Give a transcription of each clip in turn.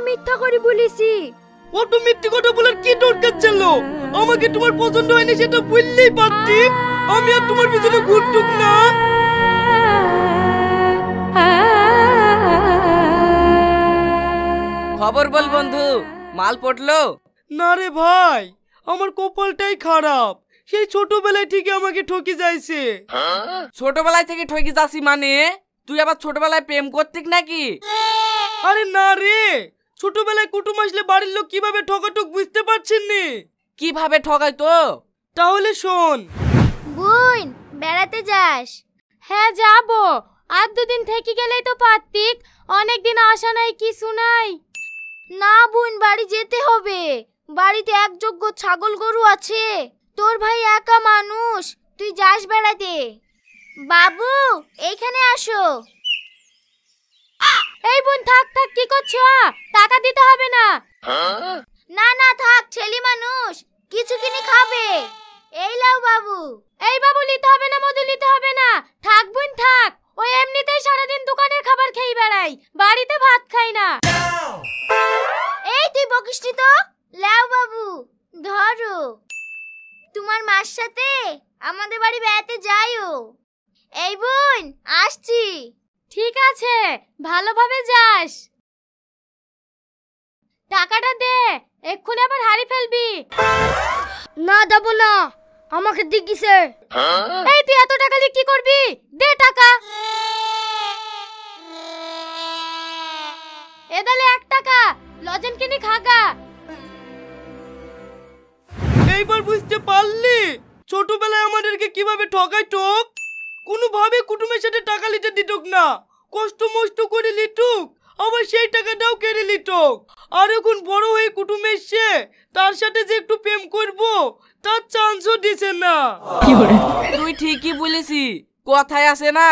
মিথ্যা করে বলেছি। অত মিথ্যে কথা বলার কি দরকার ছিল? আমাকে তোমার পছন্দ হয়নি সেটা বললেই পারতি। আমি আর তোমার পিছনে ঘুরতুক না। খবর বল বন্ধু, মাল পড়লো? না রে ভাই, আমার কপালটাই খারাপ। সেই ছোটবেলায় থেকে আমাকে ঠকে যাইছে। ছোটবেলায় থেকে ঠকে যাচ্ছি মানে? তুই আবার ছোটবেলায় প্রেম করতিক নাকি? আরে না রে, ছোটবেলায় কুটুম আসলে বাড়ির লোক কিভাবে ঠকাঠক বুঝতে পারছেন নি। কিভাবে ঠকাই তো? তাহলে শোন। বোন, বেড়াতে যাস? হ্যাঁ যাবো। আর দুদিন থেকে গেলেই তো পারতিক। অনেকদিন আসা নাই, কিছু নাই। না বোন, বাড়ি যেতে হবে। বাড়িতে একযোগ্য ছাগল গরু আছে। তোর ভাই একা মানুষ, তুই যাস বেড়াতে। বাবু, এইখানে আসো। এই বোন, থাক থাক, কি করছো? টাকা দিতে হবে না। না না থাক, ছেলে মানুষ কিছু কিনে খাবে। এই লাও বাবু। এই বাবু, নিতে হবে না, মধু নিতে হবে না। থাক বোন থাক, ওই এমনিতেই সারাদিন দোকানের খাবার খেয়ে বেড়াই, বাড়িতে ভাত খাই না। এই তুই বকিসনি তো। লাও বাবু, ধরো। তোমার মার সাথে আমাদের বাড়ি বেড়াতে যাইও। এই বোন, আসছি। ঠিক আছে, ভালোভাবে যাস। টাকাটা দে, এক্ষুনি আবার হারিয়ে ফেলবি। না দেবো না, আমাকে দিগিছে। এই তুই এত টাকা দিয়ে কি করবি? দে টাকা। এদালে 1 টাকা, লজেন কিনে খাগা। এইবার বুঝতে পারলি ছোটবেলায় আমাদেরকে কিভাবে ঠকাই ঠক। কোনোভাবে কুটুমের সাথে টাকা লিতে দিতক না, কষ্ট মষ্ট করে লিটুক, আবার সেই টাকাটাও কেড়ে লিটুক। আর এখন বড় হয়ে কুটুম এসছে, তার সাথে যে একটু প্রেম করব তার চান্সও দিছে না। তুই ঠিকই বলেছি, কথায় আছে না,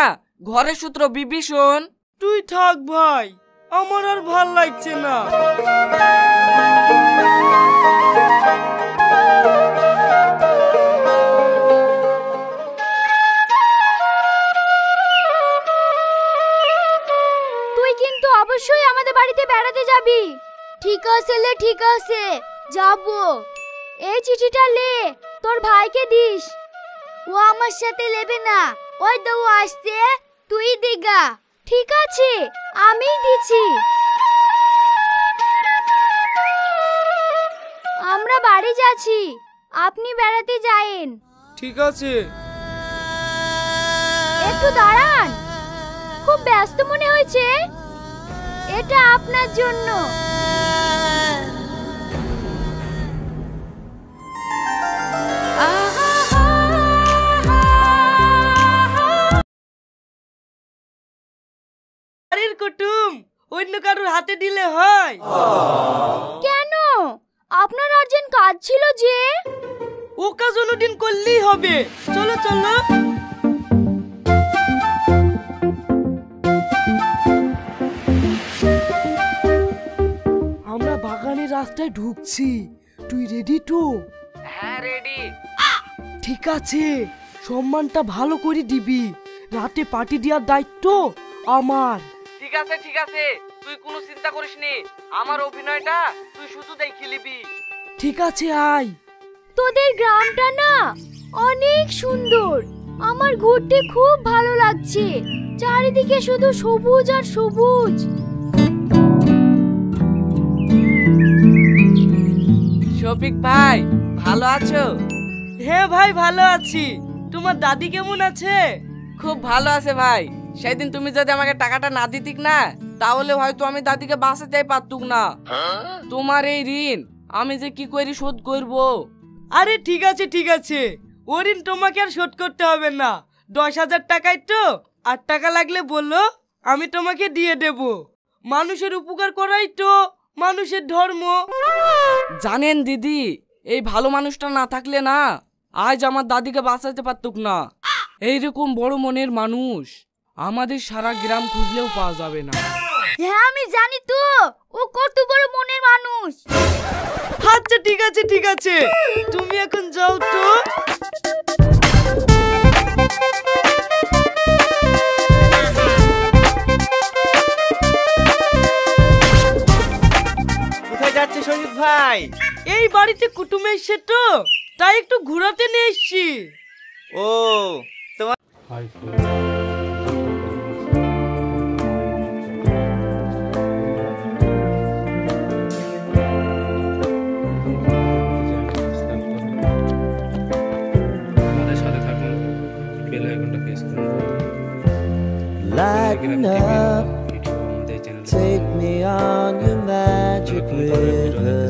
ঘরের সূত্র বিভীষণ। তুই থাক ভাই, আমার আর ভাল লাগছে না। অবশ্যই আমাদের বাড়িতে বেড়াতে যাবি। ঠিক আছে লে, ঠিক আছে, যাবো। এই চিঠিটা লে, তোর ভাইকে দিস। ও আমার সাথে নেবে না, ওই তো ও আসছে, তুই দিগা। ঠিক আছে, আমি দিছি। আমরা বাড়ি যাচ্ছি, আপনি বেড়াতে যায়েন। ঠিক আছে। একটু দাঁড়ান, খুব ব্যস্ত মনে হয়েছে। এটা আপনার জন্য। বাড়ির কুটুম অন্য কারোর হাতে দিলে হয়? কেন? আপনার আর্জেন্ট কাজ ছিল যে। ও কাজ অন্যদিন করলেই হবে। চলো চলো। আমরা বাগানের রাস্তায় ঢুকছি, তুই রেডি তো? হ্যাঁ রেডি। ঠিক আছে, সম্মানটা ভালো করে দিবি। রাতে পার্টি দেওয়ার দায়িত্ব আমার। ঠিক আছে ঠিক আছে, তুই কোনো চিন্তা করিস নি, আমার অভিনয়টা তুই শুধু দেখে নিবি। ঠিক আছে, আয়। তোদের গ্রামটা না অনেক সুন্দর, আমার ঘুরতে খুব ভালো লাগছে। চারিদিকে শুধু সবুজ আর সবুজ। শফিক ভাই, ভালো আছো? হ্যাঁ ভাই, ভালো আছি। তোমার দাদি কেমন আছে? খুব ভালো আছে ভাই। সেদিন তুমি যদি আমাকে টাকাটা না দিতিক না, তাহলে হয়তো আমি দাদিকে বাঁচাতেই পারতুক না। তোমার এই ঋণ আমি যে কি করে শোধ করব? আরে ঠিক আছে ঠিক আছে, ও ঋণ তোমাকে আর শোধ করতে হবে না। 10,000 টাকায় তো, 8 টাকা লাগলে বললো, আমি তোমাকে দিয়ে দেব। মানুষের উপকার করাই তো মানুষের ধর্ম। জানেন দিদি, এই ভালো মানুষটা না থাকলে না, আজ আমার দাদিকে বাঁচাতে পারতুক না। এইরকম বড় মনের মানুষ আমাদের সারা গ্রাম খুঁজলেও পাওয়া যাবে না। হ্যাঁ আমি জানি তো, ও কত বড় মনের মানুষ। আচ্ছা ঠিক আছে ঠিক আছে, তুমি এখন যাও তো। নাই। এই বাড়িতে কুটুম এসছে তো, তাই একটু ঘোরাতে নিয়ে এসছি। ও তোমার Lighten up, take me on your magic river.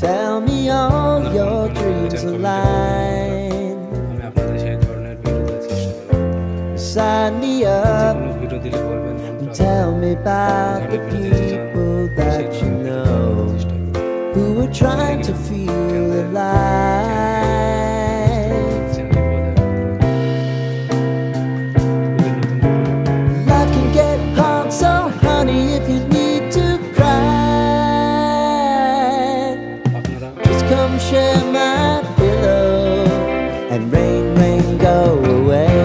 Tell me all your dreams align. Sign me up, tell me about the people that you know who are trying to feel alive. Life can get hard, so honey, if you need to cry, just come share my pillow and rain, rain, go away.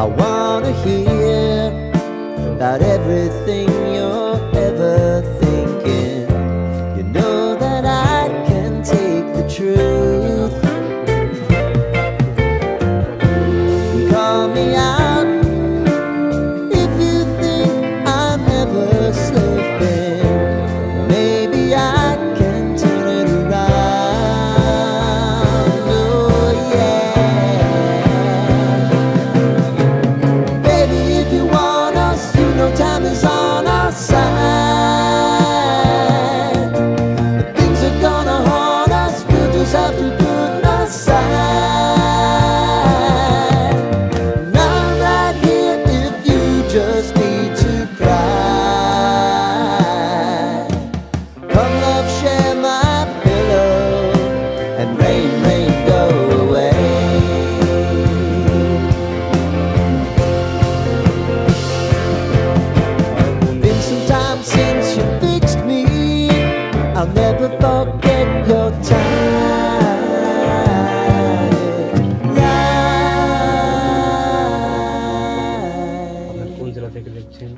I wanna hear about everything you're ever thinking. You know that I can take the truth. Call me out if you think I'm never slipping. Maybe I can turn it around. Oh yeah. Baby, if you want us, you know time is on our side. If things are gonna haunt us, we'll just have to put aside. And I'm right here if you just need to cry. Come love, share my pillow, and rain, rain, go away. Been some time since you fixed me. I'll never forget your time. কোন জেলা থেকে দেখছেন?